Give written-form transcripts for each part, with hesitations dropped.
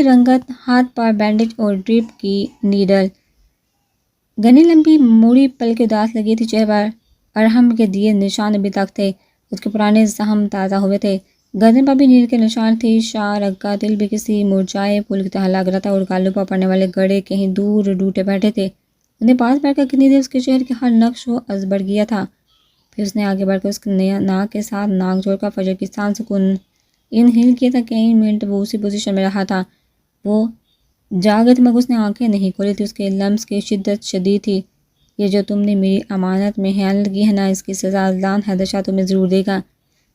رنگت، ہاتھ پر بینڈیج اور ڈرپ کی نیڈل. گھنی لمبی موڑی پل کے اداس لگی تھی چہرے پر. ارحم کے دیے نشان ابھی تک تھے. اس کے پرانے زخم تازہ ہوئے تھے. گردن پر بھی نیل کے نشان تھے. شاہ رگ کا دل بھی کسی مرجھائے پھول کی طرح لگ رہا تھا اور گالوں پر پڑنے والے گڑے کہیں دور ٹوٹے بیٹھے تھے. اس نے پاس بیٹھ کر کتنی دیر اس کے چہرے کے ہر نقش و ازبر کیا تھا. پھر اس نے آگے بڑھ کر اس کے ناک کے ساتھ ناک جوڑ کر فجر کی سانس سکون انہیل کیا تھا. کئی منٹ وہ اسی پوزیشن میں رہا تھا. وہ جاگے تھے مگر اس نے آنکھیں نہیں کھولی تھی. اس کے لمس کی شدت شدید تھی. یہ جو تم نے میری امانت میں خیانت کی ہے نا، اس کی سزا اذلان حیدر شاہ تمہیں ضرور دے گا.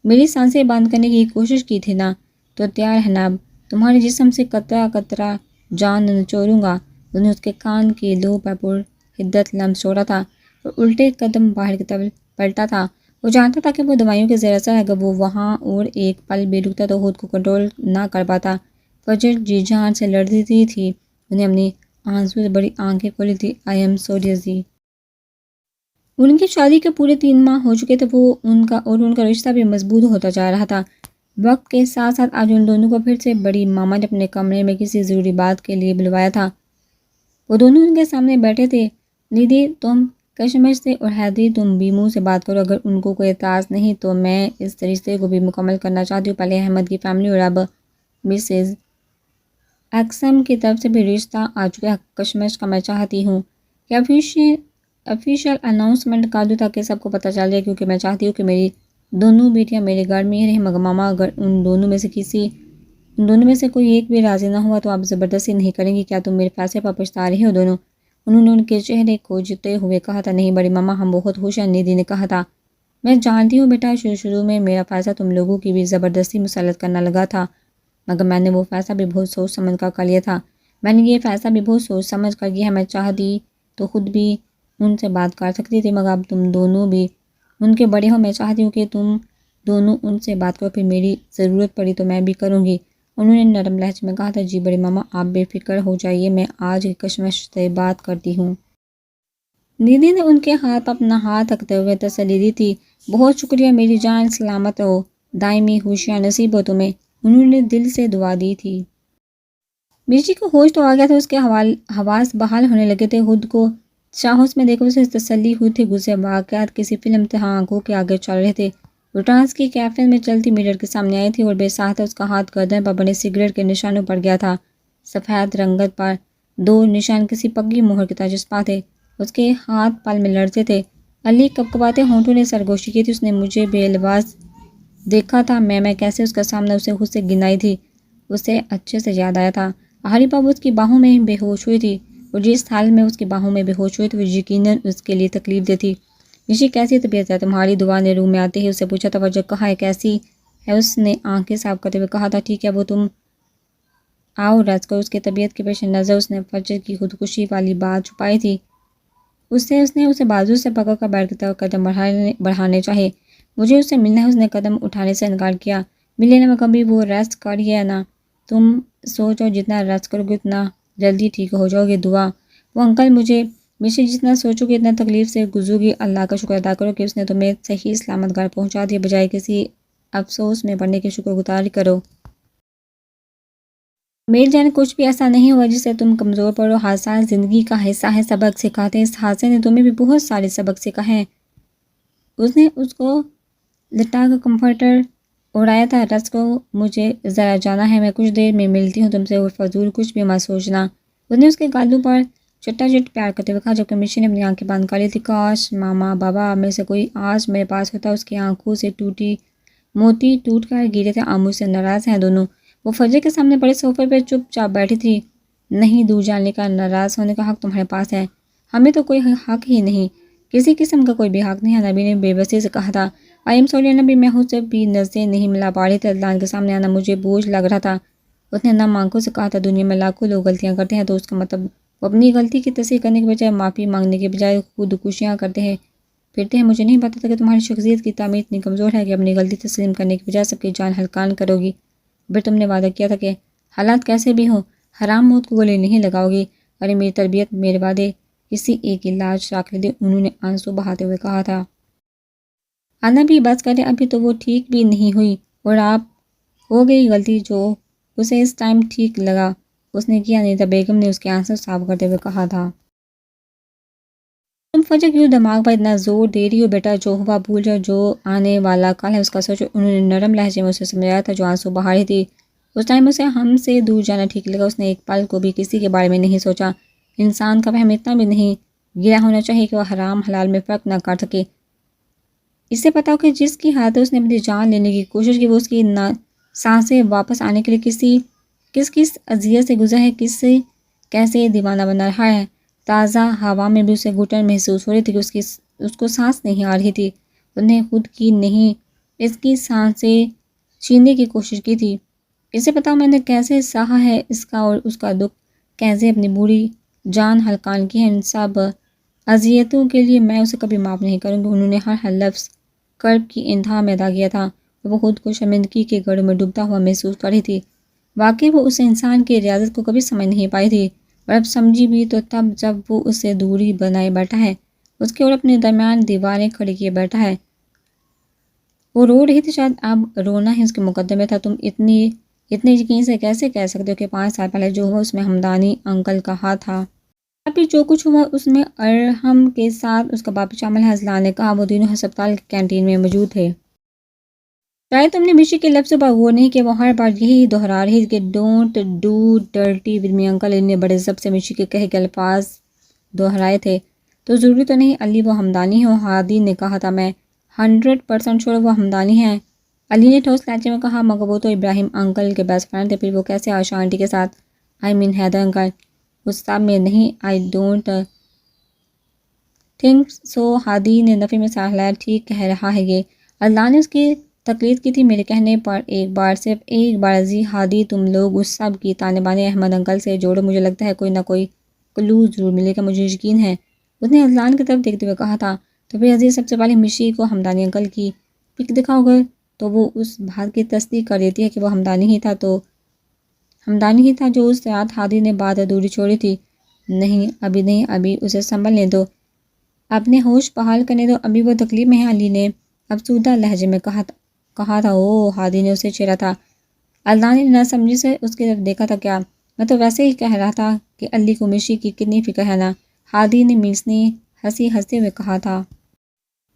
میری سانسیں بند کرنے کی کوشش کی تھی نا، تو تیار ہے نا اب. تمہارے جسم سے قطرہ قطرہ جان نچوڑوں گا. اس نے اس کے کان کی لو پر پر حدت لمس چھوڑا تھا اور الٹے قدم باہر کی طرف پلٹا تھا. وہ جانتا تھا کہ وہ دوائیوں کے زیر اثر ہے. اگر وہ وہاں اور ایک پل بھی رکتا تو خود کو کنٹرول نہ کر پاتا. فجر جی جان سے لڑتی تھی. انہیں اپنی آنسو سے بڑی آنکھیں کھولی تھی. آئی ایم سوری عزیز. ان کی شادی کے پورے 3 ماہ ہو چکے تھے. وہ ان کا رشتہ بھی مضبوط ہوتا جا رہا تھا. وقت کے ساتھ ساتھ آج ان دونوں کو پھر سے بڑی ماما نے اپنے کمرے میں کسی ضروری بات کے لیے بلوایا تھا. وہ دونوں ان کے سامنے بیٹھے تھے. لیدی تم کشمش سے اور حیدری تم بھی منہ سے بات کرو. اگر ان کو کوئی اعتراض نہیں تو میں اس رشتے کو بھی مکمل کرنا چاہتی ہوں. پہلے احمد کی فیملی اور اب مسز ایکسم کی طرف سے بھی رشتہ آ چکا ہے. کشمش کا میں چاہتی ہوں کہ افیشل اناؤنسمنٹ کر دوں تاکہ سب کو پتہ چل جائے، کیونکہ میں چاہتی ہوں کہ میری دونوں بیٹیاں میرے گھر میں ہی رہیں. مگر ماما اگر ان دونوں میں سے کوئی ایک بھی راضی نہ ہوا تو آپ زبردستی نہیں کریں گی. کیا تم میرے فیصلے پر پچھتا رہی ہو دونوں؟ انہوں نے ان کے چہرے کھوجتے ہوئے کہا تھا. نہیں بڑی ماما، ہم بہت خوش ہیں. نیدی نے کہا تھا. میں جانتی ہوں بیٹا، شروع میں میرا فیصلہ تم لوگوں کی بھی زبردستی مسلط کرنا لگا تھا، مگر میں نے وہ فیصلہ بھی بہت سوچ سمجھ کر لیا تھا. میں نے یہ فیصلہ بھی بہت سوچ سمجھ کر کیا ہے. میں چاہتی تو خود بھی ان سے بات کر سکتی تھی، مگر اب تم دونوں بھی ان کے بڑے ہو. میں چاہتی ہوں کہ تم دونوں ان سے بات کرو، پھر میری ضرورت پڑی تو میں بھی کروں گی. انہوں نے نرم لہجے میں کہا تھا. جی بڑی ماما، آپ بے فکر ہو جائیے، میں آج کشمش سے بات کرتی ہوں. نیدی نے ان کے ہاتھ پر اپنا ہاتھ رکھتے ہوئے تسلی دی تھی. بہت شکریہ میری جان، سلامت رہو، دائمی خوشیاں نصیب ہو تمہیں. انہوں نے دل سے دعا دی تھی. مرچی کو ہوش تو آ گیا تھا. اس کے حواس بحال ہونے لگے تھے. خود کو شاہوس میں دیکھ اسے تسلی ہوئی تھی. گزرے واقعات کسی فلم طرح آنکھوں کے آگے چل رہے تھے. وہ ٹرانس کی کیفے میں چلتی مرر کے سامنے آئی تھی اور بے ساختہ اس کا ہاتھ گردن پر بنے سگریٹ کے نشانوں پر گیا تھا. سفید رنگت پر 2 نشان کسی پکی مہر کی طرح چسپاں تھے. اس کے ہاتھ پل میں لڑتے تھے. علی کپکپاتے ہونٹوں نے سرگوشی کی تھی. اس نے مجھے بے لباس دیکھا تھا. میں کیسے اس کا سامنا اسے خود سے گنائی تھی، اسے اچھے سے یاد آیا تھا. ہری بابو اس کی باہوں میں بے ہوش ہوئی تھی اور جس حال میں اس کی باہوں میں بے ہوش ہوئی تھی وہ یقیناً اس کے لیے تکلیف دہ تھی. رشی کیسی طبیعت ہے تمہاری؟ دعا نے روم میں آتے ہی اس سے پوچھا. توجہ کہا ہے کیسی ہے؟ اس نے آنکھیں صاف کرتے ہوئے کہا تھا. ٹھیک ہے وہ تم آؤ ریسٹ کرو. اس کی طبیعت کے پیش نظر اس نے فجر کی خودکشی والی بات چھپائی تھی. اس نے اسے بازو سے پکڑ کر بیٹھ کی طرف قدم بڑھانے چاہے. مجھے اس سے ملنا ہے. اس نے قدم اٹھانے سے انکار کیا. ملے نہ کبھی، وہ ریسٹ کری ہے نا. تم سوچو جتنا ریسٹ کرو گے اتنا جلدی ٹھیک ہو جاؤ گے. دعا وہ انکل مجھے جتنا سوچو گے اتنا تکلیف سے گزرو گی. اللہ کا شکر ادا کرو کہ اس نے تمہیں صحیح سلامت گھر پہنچا دیا، بجائے کسی افسوس میں پڑنے کے شکر گزاری کرو. میری جان کچھ بھی ایسا نہیں ہوا جس سے تم کمزور پڑو. حادثات زندگی کا حصہ ہے، سبق سکھاتے ہیں. اس حادثے نے تمہیں بھی بہت سارے سبق سکھائے ہیں. اس نے اس کو لٹا کر کمفرٹر اڑایا تھا. رس کو مجھے ذرا جانا ہے، میں کچھ دیر میں ملتی ہوں تم سے، اور فضول کچھ بھی مت سوچنا. اس نے اس کے گالوں پر چٹا چٹ پیار کرتے ہوئے کہا جبکہ مرچی نے اپنی آنکھیں بند کر لی تھی. کاش ماما بابا میں سے کوئی آج میرے پاس ہوتا. اس کی آنکھوں سے موتی ٹوٹ کر گرے تھے. آمو سے ناراض ہیں دونوں. وہ فجر کے سامنے بڑے صوفے پہ چپ چاپ بیٹھی تھی. نہیں، دور جانے کا، ناراض ہونے کا حق تمہارے پاس ہے. ہمیں تو کوئی حق ہی نہیں، کسی قسم کا کوئی بھی حق نہیں. نبی نے بے بسی سے کہا تھا. آئی ایم سوری نبی، میں خود سے بھی نظریں نہیں ملا پا رہی تھی. عدنان کے سامنے آنا مجھے بوجھ لگ رہا تھا. اس نے نم آنکھوں سے کہا تھا. دنیا میں لاکھوں لوگ غلطیاں کرتے ہیں تو اس کا مطلب وہ اپنی غلطی کی تصحیح کرنے کے بجائے معافی مانگنے کے بجائے خودکشیاں کرتے ہیں پھرتے ہیں. مجھے نہیں پتا تھا کہ تمہاری شخصیت کی تعمیر اتنی کمزور ہے کہ اپنی غلطی تسلیم کرنے کے بجائے سب کی جان ہلکان کرو گی. پھر تم نے وعدہ کیا تھا کہ حالات کیسے بھی ہوں حرام موت کو گولی نہیں لگاؤ گی. ارے میری تربیت، میرے وعدے کسی ایک علاج رکھ لیتے. انہوں نے آنسو بہاتے ہوئے کہا تھا. آنا بھی بس کرے، ابھی تو وہ ٹھیک بھی نہیں ہوئی اور آپ ہو گئی غلطی جو اسے اس ٹائم ٹھیک لگا. اس نے کیا نہیں تھا۔ بیگم نے اس کے آنسو صاف کرتے ہوئے کہا تھا، تم فجر کیوں دماغ پر اتنا زور دے رہی ہو بیٹا؟ جو ہوا بھول جاؤ، جو آنے والا کل ہے اس کا سوچو۔ انہوں نے نرم لہجے میں اسے سمجھایا تھا جو آنسو بہا رہی تھی۔ اس ٹائم اسے ہم سے دور جانا ٹھیک لگا۔ اس نے ایک پل کو بھی کسی کے بارے میں نہیں سوچا۔ انسان کا فہم اتنا بھی نہیں گرا ہونا چاہیے کہ وہ حرام حلال میں فرق نہ کر سکے۔ اسے پتا ہو کہ جس کی حالت اس نے اپنی جان لینے کی کوشش کی، وہ اس کی سانسیں واپس آنے کے لیے کس اذیت سے گزر ہے، کیسے دیوانہ بنا رہا ہے۔ تازہ ہوا میں بھی اسے گھٹن محسوس ہو رہی تھی کہ اس کو سانس نہیں آ رہی تھی۔ اس نے خود کی نہیں اس کی سانسیں چھیننے کی کوشش کی تھی۔ اسے پتا ہو میں نے کیسے سہا ہے اس کا اور اس کا دکھ، کیسے اپنی بوڑھی جان ہلکان کی ہے۔ ان سب اذیتوں کے لیے میں اسے کبھی معاف نہیں کروں گی۔ انہوں نے ہر لفظ کرب کی انتہا میں ادا کیا تھا۔ وہ خود کو شرمندگی کے گڑھ میں ڈوبتا ہوا محسوس کر رہی تھی۔ واقعی وہ اس انسان کی ریاضت کو کبھی سمجھ نہیں پائی تھی، اور اب سمجھی بھی تو تب جب وہ اس سے دوری بنائے بیٹھا ہے، اس کے اور اپنے درمیان دیواریں کھڑی کیے بیٹھا ہے۔ وہ رو رہی تھی، شاید اب رونا ہی اس کے مقدر میں تھا۔ تم اتنے یقین سے کیسے کہہ سکتے ہو کہ 5 سال پہلے جو ہوا اس میں ہمدانی انکل کا ہاتھ تھا؟ ابھی جو کچھ ہوا اس میں ارحم کے ساتھ اس کا باپ شامل ہے، اذلان نے کہا۔ وہ دونوں ہسپتال کی کینٹین میں موجود تھے۔ شاید تم نے مشی کے لفظوں پر غور نہیں کہ وہ ہر بار یہی دہرا رہی کہ don't do dirty with me uncle. نے بڑے ضبط سے مشی کے کہے کے الفاظ دہرائے تھے۔ تو ضروری تو نہیں علی وہ ہمدانی ہو، ہادی نے کہا تھا۔ میں 100% شور وہ ہمدانی ہیں، علی نے ٹھوس لہجے میں کہا۔ مگر وہ تو ابراہیم انکل کے بیسٹ فرینڈ تھے، پھر وہ کیسے عائشہ آنٹی کے ساتھ؟ آئی مین حیدر انکل۔ اس سب میں نہیں، آئی ڈونٹ تھنک سو، ہادی نے نفی میں سر ہلایا۔ ٹھیک کہہ رہا ہے یہ، اللہ نے اس کی تقلید کی تھی میرے کہنے پر ایک بار، صرف ایک بار۔ عزیز ہادی تم لوگ اس سب کی تانے بانے احمد انکل سے جوڑو، مجھے لگتا ہے کوئی نہ کوئی کلو ضرور ملے گا، مجھے یقین ہے، اس نے اذلان کی طرف دیکھتے ہوئے کہا تھا۔ تو پھر عزیز سب سے پہلے مشی کو ہمدانی انکل کی پک دکھاؤ گے تو وہ اس بات کی تصدیق کر دیتی ہے کہ وہ ہمدانی ہی تھا جو اس رات ہادی نے بات ادھوری چھوڑی تھی۔ نہیں ابھی نہیں، ابھی اسے سنبھلنے دو، اپنے ہوش بحال کرنے دو، ابھی وہ تکلیف میں ہے، علی نے افسردہ لہجے میں کہا تھا۔ او، ہادی نے اسے چھیڑا تھا۔ اللہ نے نہ سمجھی سے اس کی طرف دیکھا تھا۔ کیا؟ میں تو ویسے ہی کہہ رہا تھا کہ علی کو مشی کی کتنی فکر ہے نا، ہادی نے میسنی ہنستے ہوئے کہا تھا۔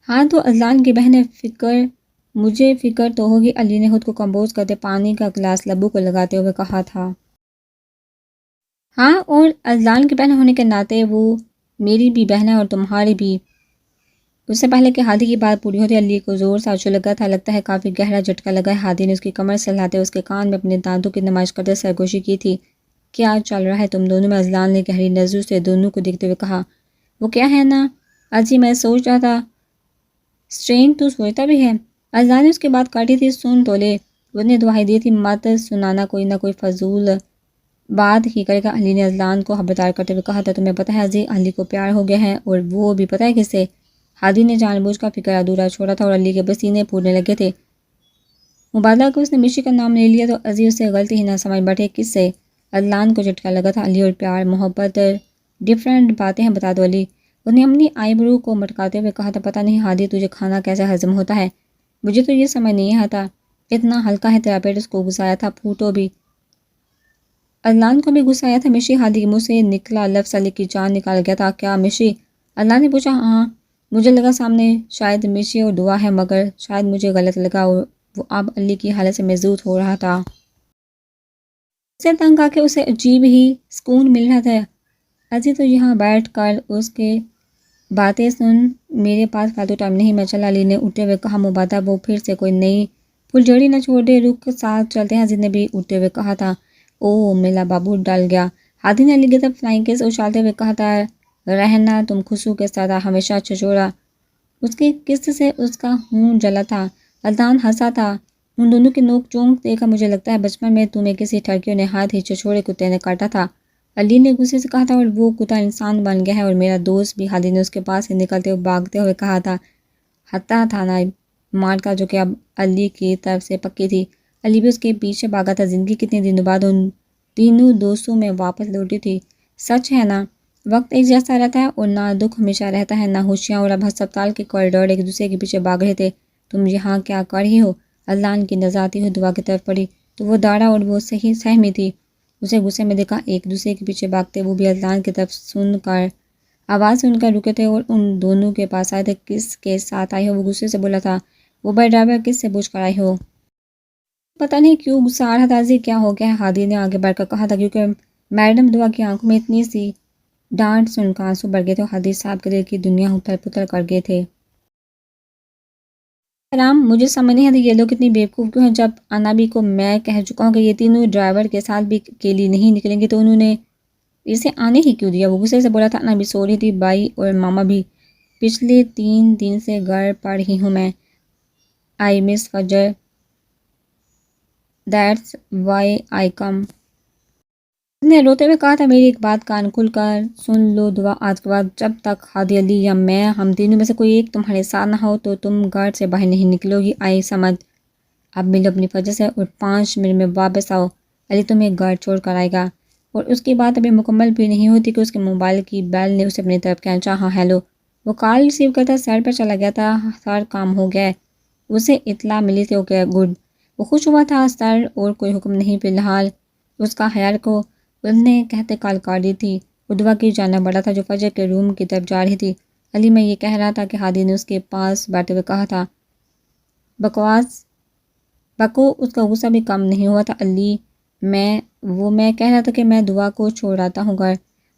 ہاں تو اذلان کی بہن مجھے فکر تو ہوگی، علی نے خود کو کمپوز کرتے پانی کا گلاس لبوں کو لگاتے ہوئے کہا تھا۔ ہاں، اور اذلان کی بہن ہونے کے ناطے وہ میری بھی بہن ہے اور تمہاری بھی۔ اس سے پہلے کہ ہادی کی بات پوری ہوتی علی کو زور سے آنسو لگا تھا، لگتا ہے کافی گہرا جھٹکا لگا ہے۔ ہادی نے اس کی کمر سے ہلاتے اس کے کان میں اپنے دانتوں کی نمائش کرتے سرگوشی کی تھی۔ کیا چل رہا ہے تم دونوں میں؟ اذلان نے گہری نظروں سے دونوں کو دیکھتے ہوئے کہا۔ وہ کیا ہے نا اجی، میں سوچ رہا تھا۔ اسٹرین تو سوچتا بھی ہے؟ اذلان نے اس کی بات کاٹی تھی۔ سن تو لے، اس نے دعائی دی تھی، مت سنانا، کوئی نہ کوئی فضول بات ہی کرے گا۔ علی نے اذلان کو خبردار کرتے ہوئے کہا تھا۔ تمہیں پتہ ہے عزیز، علی کو پیار ہو گیا ہے، اور وہ بھی پتہ ہے کس سے؟ ہادی نے جان بوجھ کا فکر ادھورا چھوڑا تھا اور علی کے پسینے پھولنے لگے تھے۔ مبادلہ کو اس نے مشی کا نام لے لیا تو عزیز اسے غلطی ہی نہ سمجھ بیٹھے۔ کس سے؟ اذلان کو جھٹکا لگا تھا۔ علی اور پیار محبت ڈفرینٹ باتیں ہیں، بتا دو علی، اس نے اپنی آئی برو کو مٹکاتے ہوئے کہا تھا۔ پتہ نہیں ہادی تجھے کھانا کیسے ہضم ہوتا ہے، مجھے تو یہ سمجھ نہیں آتا، اتنا ہلکا ہے تیرا پیٹ۔ اس کو غصہ آیا تھا۔ پھوٹو بھی، اذلان کو بھی غصہ آیا تھا۔ مشی، ہادی کے منہ سے نکلا لفظ علی کی جان نکال گیا تھا۔ کیا مشی؟ اذلان نے پوچھا۔ ہاں، مجھے لگا سامنے شاید مشی اور دعا ہے، مگر شاید مجھے غلط لگا، اور وہ اب علی کی حالت سے محظوظ ہو رہا تھا۔ اسے تنگ آ کے اسے عجیب ہی سکون مل رہا تھا۔ عزیز تو یہاں بیٹھ کر اس کے باتیں سن، میرے پاس فالتو ٹائم نہیں، میں چلا، علی نے اٹھتے ہوئے کہا۔ مبادہ وہ پھر سے کوئی نئی پھلجھڑی نہ چھوڑ دے، رخ ساتھ چلتے ہیں، عزیز نے بھی اٹھتے ہوئے کہا تھا۔ او میرا بابو ڈل گیا، ہادی نے علی کی طرف فلائنگ کس اچھالتے ہوئے کہا تھا۔ رہنا تم خسرو کے ساتھ ہمیشہ چھچوڑا، اس کی قسط سے اس کا خون جلا تھا۔ اذلان ہنسا تھا۔ ان دونوں کی نوک چونک دیکھ کر مجھے لگتا ہے بچپن میں تمہیں کسی ٹھڑکی اور نہایت ہی چھچوڑے کتے نے کاٹا تھا، علی نے غصے سے کہا تھا۔ اور وہ کتا انسان بن گیا ہے اور میرا دوست بھی، ہادی نے اس کے پاس سے نکلتے ہوئے بھاگتے ہوئے کہا تھا۔ حتیٰ تھانہ مارکا جو کہ اب علی کی طرف سے پکی تھی، علی بھی اس کے پیچھے بھاگا تھا۔ زندگی کتنے دنوں بعد ان تینوں دوستوں میں واپس لوٹی تھی۔ سچ ہے نا، وقت ایک جیسا رہتا ہے اور نہ دکھ ہمیشہ رہتا ہے نہ خوشیاں، اور اب ہسپتال کے کوریڈور ایک دوسرے کے پیچھے بھاگ رہے تھے۔ تم یہاں کیا کر رہی ہو؟ اذلان کی نظر آتی ہوئی دعا کی طرف پڑی تو وہ داڑھا اور وہ صحیح سہمی تھی۔ اسے غصے میں دیکھا، ایک دوسرے کے پیچھے بھاگتے، وہ بھی اذان کی طرف آواز سن کر رکے تھے اور ان دونوں کے پاس آئے تھے۔ کس کے ساتھ آئے ہو؟ وہ غصے سے بولا تھا۔ وہ بڑے ڈرائیور کس سے پوچھ کر آئے ہو؟ پتہ نہیں کیوں غصہ آ رہا تھا، عزیز کیا ہو گیا؟ ہادی نے آگے بڑھ کر کہا تھا، کیونکہ میڈم دعا کی آنکھوں میں اتنی سی ڈانٹ سن کر آنسو بڑھ گئے تھے اور ہادی صاحب کے دل کی دنیا اتھل پتھل کر گئے تھے۔ رام، مجھے سمجھ نہیں آتی یہ لوگ اتنی بیوقوف کیوں ہیں؟ جب انابی کو میں کہہ چکا ہوں کہ یہ تینوں ڈرائیور کے ساتھ بھی اکیلی نہیں نکلیں گے تو انہوں نے اسے آنے ہی کیوں دیا؟ وہ غصے سے بولا تھا۔ انابی سو رہی تھی، بائی اور ماما بھی۔ پچھلے 3 دن سے گھر پڑ رہی ہوں میں۔ آئی مس فجر، دیٹس وائی آئی کم۔ اس نے روتے ہوئے کہا تھا۔ میری ایک بات کان کھل کر سن لو دعا، آج کے بعد جب تک ہادی علی یا میں، ہم تینوں میں سے کوئی ایک تمہارے ساتھ نہ ہو تو تم گھر سے باہر نہیں نکلو گی۔ آئی سمجھ۔ اب ملو اپنی فجر سے اور 5 منٹ میں واپس آؤ۔ علی تمہیں گھر چھوڑ کر آئے گا۔ اور اس کی بات ابھی مکمل بھی نہیں ہوتی کہ اس کے موبائل کی بیل نے اسے اپنی طرف کھینچا۔ ہاں ہیلو۔ وہ کال ریسیو کرتا سائٹ پر چلا گیا تھا۔ سر کام ہو گیا ہے، اسے اطلاع ملی تھی۔ Okay good. وہ خوش ہوا تھا۔ سر اور کوئی حکم نہیں فی الحال۔ اس کا خیال کو اس نے کہتے کال کاٹ دی تھی۔ وہ دعا کی جانب بڑھا تھا جو فجر کے روم کی طرف جا رہی تھی۔ علی میں یہ کہہ رہا تھا کہ ہادی نے اس کے پاس بیٹھتے ہوئے کہا تھا۔ بکو اس کا غصہ بھی کم نہیں ہوا تھا۔ علی میں کہہ رہا تھا کہ میں دعا کو چھوڑ آتا ہوں گھر۔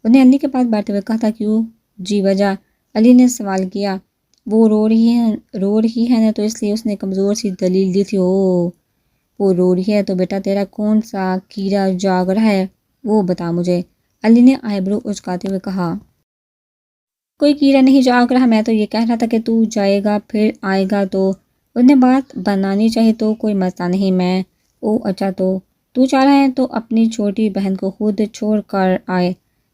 اس نے علی کے پاس بیٹھتے ہوئے کہا تھا۔ کیوں؟ جی وجہ؟ علی نے سوال کیا۔ وہ رو رہی ہے نا تو اس لیے اس نے کمزور سی دلیل دی تھی۔ اوہ، وہ رو رہی ہے تو بیٹا تیرا کون سا کیڑا جاگ رہا ہے وہ بتا مجھے، علی نے آئی برو اچکاتے ہوئے کہا۔ کوئی کیڑا نہیں جاگ رہا، میں تو یہ کہہ رہا تھا کہ تو جائے گا پھر آئے گا تو اس نے بات بنانی چاہیے تو کوئی مسئلہ نہیں۔ میں اچھا تو چاہ رہا ہے تو اپنی چھوٹی بہن کو خود چھوڑ کر آئے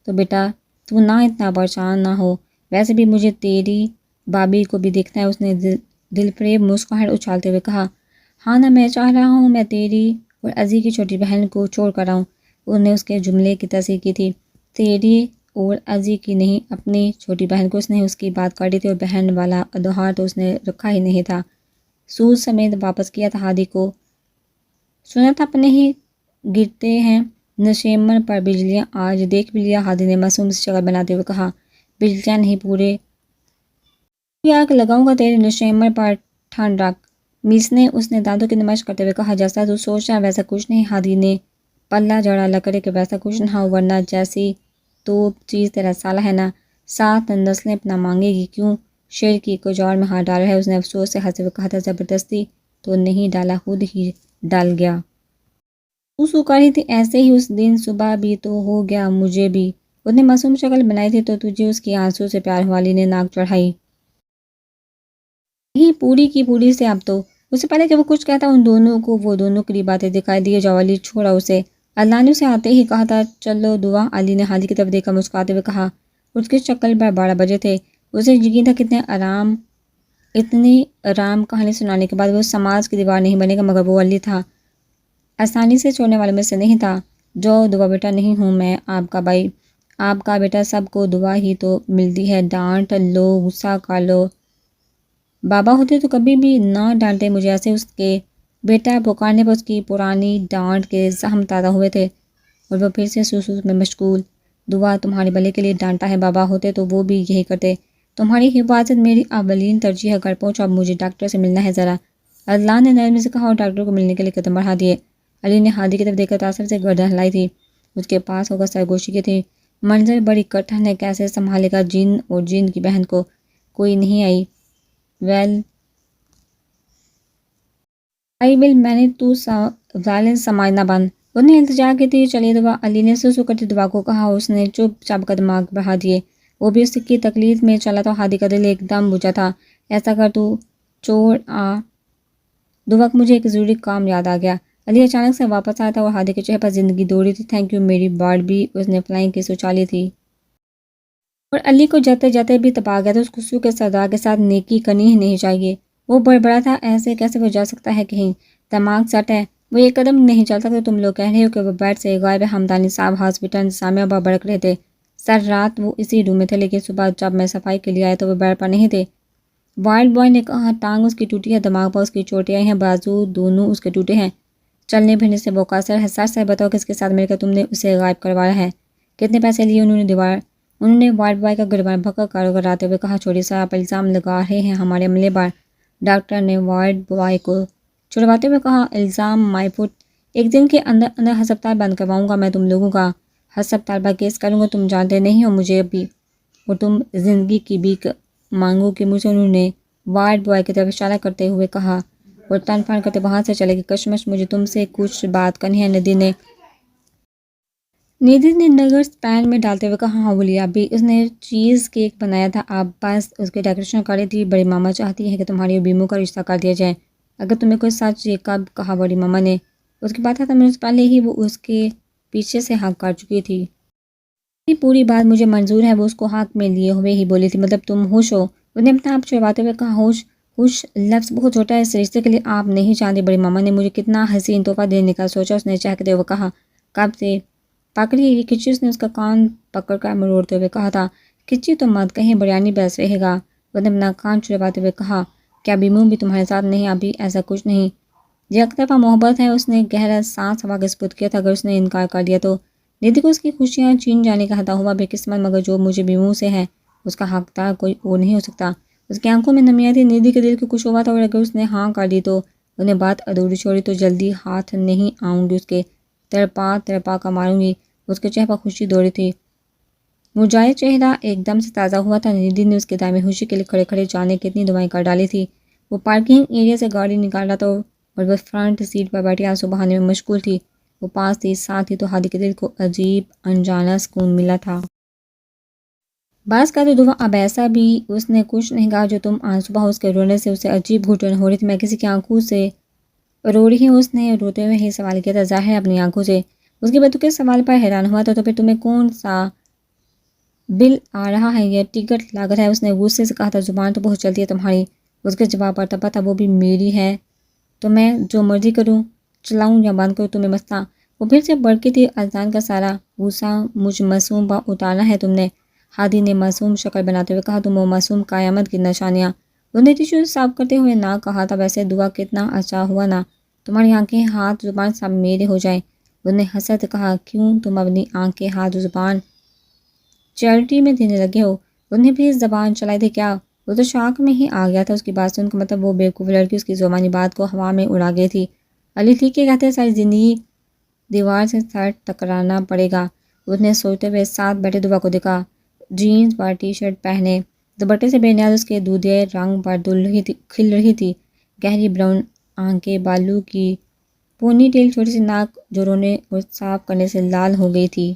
تو بیٹا تو نہ اتنا پریشان نہ ہو، ویسے بھی مجھے تیری بابی کو بھی دیکھنا ہے، اس نے دلفریب مسکراہٹ اچھالتے ہوئے کہا۔ ہاں نا، میں چاہ رہا ہوں میں تیری اور عزیز کی چھوٹی بہن کو چھوڑ کر آؤں۔ انہوں نے اس کے جملے کی تصحیح کی تھی۔ تیری اور عزیز کی نہیں، اپنی چھوٹی بہن کو۔ اس نے اس کی بات کاٹی تھی اور بہن والا ادوہار تو اس نے رکھا ہی نہیں تھا، سوز سمیت واپس کیا تھا۔ ہادی کو سنا تھا اپنے ہی گرتے ہیں نشیمن پر بجلیاں، آج دیکھ بھی لیا، ہادی نے معصوم سی شکل بناتے ہوئے کہا۔ بجلیاں نہیں، پورے آگ لگاؤں گا تیرے نشیمن پر، ٹھنڈ رکھ مس نے، اس نے دانتوں کی نمائش کرتے ہوئے کہا۔ جیسا تو سوچ رہا ویسا کچھ نہیں، ہادی نے پلہ جڑا لکڑے کہ ویسا کچھ نہ ہو، ورنہ جیسی تو چیز تیرا سالہ ہے نا، 7 نسلیں اپنا مانگے گی، کیوں شیر کی کجور میں ہاتھ ڈال رہا ہے؟ اس نے افسوس سے ہنستے ہوئے کہا تھا۔ زبردستی تو نہیں ڈالا، خود ہی ڈل گیا۔ تو سو کر رہی تھی ایسے ہی، اس دن صبح بھی تو ہو گیا مجھے بھی، اس نے معصوم شکل بنائی تھی تو تجھے اس کی آنسوں سے پیار ہوا، علی نے ناک چڑھائی۔ نہیں، پوری کی پوری سے اب تو۔ اس سے پہلے کہ وہ کچھ کہتا ان دونوں کو وہ دونوں کی باتیں دکھائی دی۔ جاؤ علی، چھوڑا اسے، اللہ نے اسے آتے ہی کہا تھا۔ چلو دعا، علی نے ہادی کی طرف دیکھ کر مسکراتے ہوئے کہا۔ اس کی شکل پر 12 بجے تھے۔ اسے یقین تھا کہ اتنی آرام کہانی سنانے کے بعد وہ سماج کی دیوار نہیں بنے گا، مگر وہ علی تھا، آسانی سے چھوڑنے والوں میں سے نہیں تھا۔ جو دعا بیٹا نہیں ہوں میں آپ کا بھائی، آپ کا بیٹا، سب کو دعا ہی تو ملتی ہے، ڈانٹ لو، غصہ کر لو، بابا ہوتے تو کبھی بھی نہ ڈانٹے مجھے ایسے۔ اس کے بیٹا پکارنے پر اس کی پرانی ڈانٹ کے زخم تازہ ہوئے تھے اور وہ پھر سے سوسوس میں مشغول۔ دعا تمہارے بھلے کے لیے ڈانٹا ہے، بابا ہوتے تو وہ بھی یہی کرتے، تمہاری حفاظت میری اولین ترجیح ہے، گھر پہنچو، اب مجھے ڈاکٹر سے ملنا ہے ذرا، اللہ نے نرمی سے کہا اور ڈاکٹر کو ملنے کے لیے قدم بڑھا دیے۔ علی نے ہادی کی طرف دیکھ کر تاثر سے گردن ہلائی تھی، اس کے پاس ہو کر سرگوشی کی تھی۔ منظر بڑی کٹھن ہے، کیسے سنبھالے گا جن اور جن کی بہن کو؟ کوئی نہیں آئی؟ ویل آئی ول، میں نے تو ظالم سمجھنا بند۔ اس نے التجا کی تھی۔ چلیے دعا، علی نے سسو کرتی دعا کو کہا۔ اس نے چپ چاپ قدم آگے بڑھا دیے، وہ بھی اس کی تقلید میں چلا تھا۔ ہادی کا دل ایک دم بجھا تھا۔ ایسا کر تو چھوڑ آ دعا، مجھے ایک ضروری کام یاد آ گیا۔ علی اچانک سے واپس آیا تھا اور ہادی کے چہرے پر زندگی دوڑی تھی۔ تھینک یو میری باربی، اس نے فلائنگ کس اچالی تھی اور علی کو جاتے جاتے بھی تپا گیا تھا۔ اس خوشبو کے سردار کے ساتھ نیکی کرنی ہی نہیں چاہیے۔ وہ بڑبڑا تھا، ایسے کیسے وہ جا سکتا ہے کہیں؟ دماغ سٹ ہے، وہ ایک قدم نہیں چل سکتا۔ تم لوگ کہہ رہے ہو کہ وہ بیڈ سے غائب ہے؟ حمدانی صاحب ہاسپٹل انتظامیہ پر بڑک رہے تھے۔ سر رات وہ اسی روم میں تھے، لیکن صبح جب میں صفائی کے لیے آیا تو وہ بیڈ پر نہیں تھے، وائلڈ بوائے نے کہا۔ ٹانگ اس کی ٹوٹی ہے، دماغ پر اس کی چوٹیں آئی ہیں، بازو دونوں اس کے ٹوٹے ہیں۔ چلنے پھرنے سے بوقاصر حساس ہے، بتاؤ کس کے ساتھ مل کر تم نے اسے غائب کروایا ہے، کتنے پیسے لیے؟ انہوں نے وارڈ بوائے کا گردن پکڑ کر کراتے ہوئے کہا، چوری صاحب آپ الزام لگا رہے ہیں ہمارے عملے پر۔ ڈاکٹر نے وارڈ بوائے کو چھڑواتے ہوئے کہا، الزام مائی فٹ، ایک دن کے اندر اندر ہسپتال بند کرواؤں گا میں تم لوگوں کا، ہسپتال پر کیس کروں گا، تم جانتے نہیں ہو مجھے ابھی، اور تم زندگی کی بھیک مانگو کہ مجھے۔ انہوں نے وارڈ بوائے کی طرف اشارہ کرتے ہوئے کہا اور تن فن کرتے وہاں سے چلے گی۔ کشمش، مجھے تم سے کچھ بات کرنی ہے۔ ندی نے نگرس پین میں ڈالتے ہوئے کہا، ہاں بولیے ابھی، اس نے چیز کیک بنایا تھا، آپ بس اس کی ڈیکوریشن کر رہی تھی۔ بڑی ماما چاہتی ہے کہ تمہاری اور بیمو کا رشتہ کر دیا جائے۔ اگر تمہیں کوئی سچ، یہ کب کہا بڑی ماما نے؟ اس کی بات ختم ہونے سے پہلے ہی وہ اس کے پیچھے سے ہانک کر چکی تھی۔ یہ پوری بات مجھے منظور ہے، وہ اس کو ہاتھ میں لیے ہوئے ہی بولی تھی، مطلب تم ہوش ہو؟ اس نے اپنا آپ چھڑواتے ہوئے کہا، ہوش؟ ہوش لفظ بہت چھوٹا ہے اس رشتے کے لیے، آپ نہیں جانتے بڑی ماما نے مجھے کتنا حسین تحفہ دینے کا سوچا۔ اس نے چہکتے ہوئے کہا، کب سے؟ پکڑی یہ کچی؟ اس نے اس کا کان پکڑ کر مروڑتے ہوئے کہا تھا، کچی تو مت کہیں بریانی بیس رہے گا۔ اس نے اپنا کان چھڑواتے ہوئے کہا، کیا بیمو بھی تمہارے ساتھ نہیں؟ ابھی ایسا کچھ نہیں، یہ ایک طرفہ محبت ہے۔ اس نے گہرا سانس ہوا کے سپرد کیا تھا، اگر اس نے انکار کر دیا تو ندی کو اس کی خوشیاں چھین جانے کا خطرہ ہوا۔ بے قسمت، مگر جو مجھے بیمو سے ہے اس کا حقدار کوئی اور نہیں ہو سکتا۔ اس کی آنکھوں میں نمی آئی تھی، ندی کے دل کو کچھ ہوا تھا، اور اگر اس نے ہاں کر دی تو انہیں بات ادھوری چھوڑی تو جلدی ہاتھ نہیں آؤں گی اس کے، تڑپا تڑپا کر ماروں گی۔ اس کے چہرے پر خوشی دوڑی تھی، مرجھایا چہرہ ایک دم سے تازہ ہوا تھا۔ ندی نے اس کے دائمی خوشی کے لیے کھڑے کھڑے جانے کتنی دعائیں کر ڈالی تھی۔ وہ پارکنگ ایریا سے گاڑی نکال رہا تھا اور وہ فرنٹ سیٹ پر بیٹھی آنسو بہانے میں مشغول تھی۔ وہ پاس تھی، ساتھ ہی تو ہادی کے دل کو عجیب انجانا سکون ملا تھا۔ بعض کا تو دعا اب ایسا بھی اس نے کچھ نہیں کہا جو تم آنسو بہا۔ اس کے رونے سے اسے عجیب گھٹن ہو رہی تھی، میں کسی کی آنکھوں سے رو رہی ہوں؟ اس نے روتے ہوئے ہی سوال کیا تھا، ظاہر ہے اپنی آنکھوں سے۔ اس کے بتو کے سوال پر حیران ہوا تھا، تو پھر تمہیں کون سا بل آ رہا ہے یا ٹکٹ لاگت ہے؟ اس نے غصے سے کہا تھا، زبان تو بہت چلتی ہے تمہاری۔ اس کے جواب پر تپا تھا، وہ بھی میری ہے تو میں جو مرضی کروں، چلاؤں یا بند کروں، تمہیں مسئلہ؟ وہ پھر سے بڑکی تھی، اذان کا سارا غصہ مجھ معصوم پر اتارنا ہے تم نے؟ ہادی نے معصوم شکل بناتے ہوئے کہا، تم وہ معصوم قیامت کی نشانیاں۔ اس نے ٹیشو صاف کرتے ہوئے نہ کہا تھا، ویسے دعا کتنا اچھا ہوا نا، تمہاری آنکھیں، ہاتھ، زبان سب میرے ہو جائیں۔ اس نے حسرت سے کہا، کیوں؟ تم اپنی آنکھیں، ہاتھ و زبان چیریٹی میں دینے لگے ہو؟ اس نے بھی زبان چلائی تھی کیا؟ وہ تو شاک میں ہی آ گیا تھا اس کی بات سن کر، مطلب وہ بیوقوف لڑکی اس کی زبانی بات کو ہوا میں اڑا گئی تھی۔ علی ٹھیک ہے کہتے، ساری زندگی دیوار سے سر ٹکرانا پڑے گا۔ اس نے سوچتے ہوئے ساتھ بیٹھے دعا کو دیکھا، جینز پر ٹی شرٹ پہنے، دوپٹے سے بے نیاز اس کے دودھے رنگ پر کھل رہی تھی، گہری براؤن آنکھیں، بالوں کی پونی ٹیل، چھوٹی سی ناک جو رونے اور صاف کرنے سے لال ہو گئی تھی۔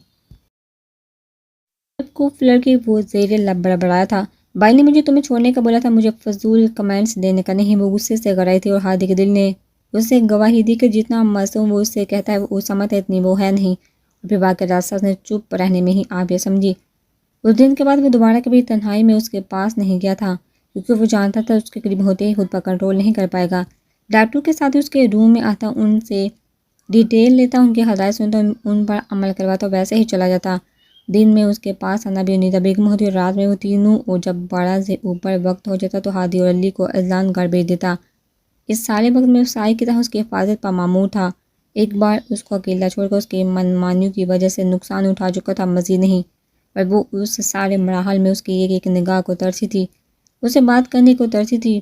بیوقوف لڑکی، وہ زیر لب بڑبڑایا تھا، بھائی نے مجھے تمہیں چھوڑنے کا بولا تھا، مجھے فضول کمنٹس دینے کا نہیں۔ وہ غصے سے گھبرائی تھی اور ہادی کے دل نے اسے گواہی دی کہ جتنا معصوم وہ اس سے کہتا ہے وہ سمجھتا ہے اتنی وہ ہے نہیں۔ اور پھر واقعہ راستہ اس نے چپ رہنے میں ہی آپ یہ سمجھی۔ اس دن کے بعد وہ دوبارہ کبھی تنہائی میں اس کے پاس نہیں گیا تھا، کیونکہ وہ جانتا تھا اس کے قریب ہوتے ہی خود پر کنٹرول نہیں کر پائے گا۔ ڈاکٹر کے ساتھ اس کے روم میں آتا، ان سے ڈیٹیل لیتا، ان کے ہدایت سنتا، ان پر عمل کرواتا، ویسے ہی چلا جاتا۔ دن میں اس کے پاس آنا بھی انیتا بیگم ہوتی اور رات میں وہ تینوں، اور جب بڑا سے اوپر وقت ہو جاتا تو ہادی اور علی کو اذان گھر بھیج دیتا۔ اس سارے وقت میں سائے کی طرح اس کی حفاظت پر مامور تھا۔ ایک بار اس کو اکیلا چھوڑ کر اس کی من مانیوں کی وجہ سے نقصان اٹھا چکا تھا، مزید نہیں، پر وہ اس سارے مراحل میں اس کی ایک نگاہ کو ترسی تھی، اس سے بات کرنے کو ترسی تھی،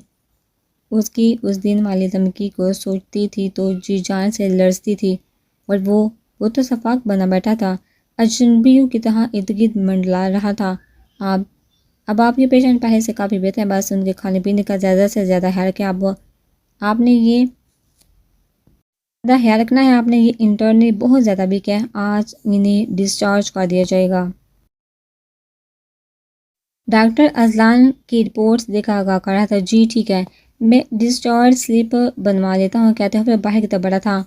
اس کی اس دن والی دھمکی کو سوچتی تھی تو جی جان سے لرزتی تھی، اور وہ تو صفاق بنا بیٹھا تھا، اجنبیوں کی طرح ارد گرد منڈلا رہا تھا۔ اب آپ کی پیشنٹ پہلے سے کافی بہتر ہے، بات سن کے کھانے پینے کا زیادہ سے زیادہ خیال رکھیں، آپ نے یہ زیادہ خیال رکھنا ہے، آپ نے یہ انٹرنی بہت زیادہ بھی کیا ہے، آج انہیں ڈسچارج کر دیا جائے گا۔ ڈاکٹر اذلان کی رپورٹس دیکھا آگاہ کر رہا تھا، جی ٹھیک ہے، میں ڈسچارج سلپ بنوا دیتا ہوں، کہتے ہوئے باہر کی طرف بڑھا تھا۔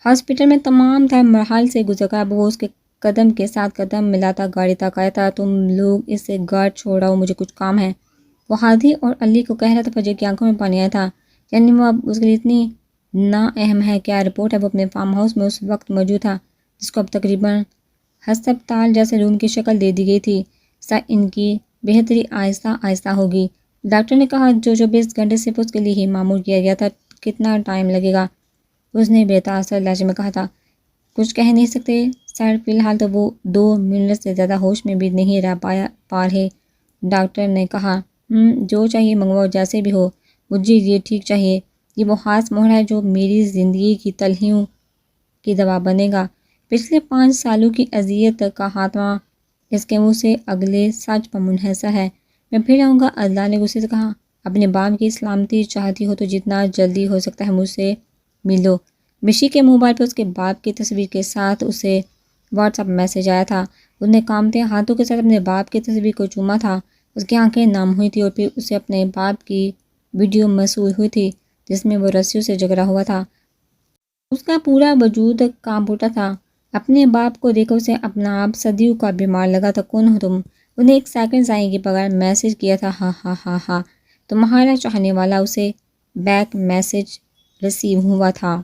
ہاسپٹل میں تمام تر مراحل سے گزر کر اب وہ اس کے قدم کے ساتھ قدم ملاتا گاڑی تک آیا تھا۔ تم لوگ اس سے گاڑ چھوڑاؤ، مجھے کچھ کام ہے، وہ ہادی اور علی کو کہہ رہا تھا۔ فجر کی آنکھوں میں پانی آیا تھا، یعنی وہ اب اس کے لیے اتنی نا اہم ہے۔ کیا رپورٹ ہے؟ وہ اپنے فارم ہاؤس میں اس وقت موجود تھا جس کو اب تقریباً ہسپتال جیسے روم کی شکل دے دی گئی تھی۔ سر، ان کی بہتری آہستہ آہستہ ہوگی، ڈاکٹر نے کہا، جو 24 گھنٹے صرف اس کے لیے ہی معمور کیا گیا تھا، کتنا ٹائم لگے گا؟ اس نے بے تاثر لہجے میں کہا تھا۔ کچھ کہہ نہیں سکتے سر؟ فی الحال تو وہ 2 منٹ سے زیادہ ہوش میں بھی نہیں رہ پا رہے۔ ڈاکٹر نے کہا، جو چاہیے منگواؤ، جیسے بھی ہو، مجھے یہ ٹھیک چاہیے۔ یہ وہ خاص مہر ہے جو میری زندگی کی تلخیوں کی دوا بنے گا۔ پچھلے 5 سالوں کی اذیت کا خاتمہ اس کے منہ سے اگلے سچ پر منحصر ہے۔ میں پھر آؤں گا۔ عدلیٰ نے غصے سے کہا، اپنے باپ کی سلامتی چاہتی ہو تو جتنا جلدی ہو سکتا ہے مجھ سے ملو۔ مشی کے موبائل پر اس کے باپ کی تصویر کے ساتھ اسے واٹس ایپ میسج آیا تھا۔ اس نے کانپتے ہاتھوں کے ساتھ اپنے باپ کی تصویر کو چوما تھا۔ اس کی آنکھیں نم ہوئی تھیں اور پھر اسے اپنے باپ کی ویڈیو موصول ہوئی تھی جس میں وہ رسیوں سے جکڑا ہوا تھا۔ اس کا پورا وجود کانپ اٹھا تھا۔ اپنے باپ کو دیکھ اسے اپنا آپ صدیوں کا بیمار لگا تھا۔ کون ہو تم؟ انہیں 1 سیکنڈ ضائع کے بغیر میسج کیا تھا۔ ہاں ہاں ہاں ہاں، تمہارا چاہنے والا۔ اسے بیک میسج رسیو ہوا تھا۔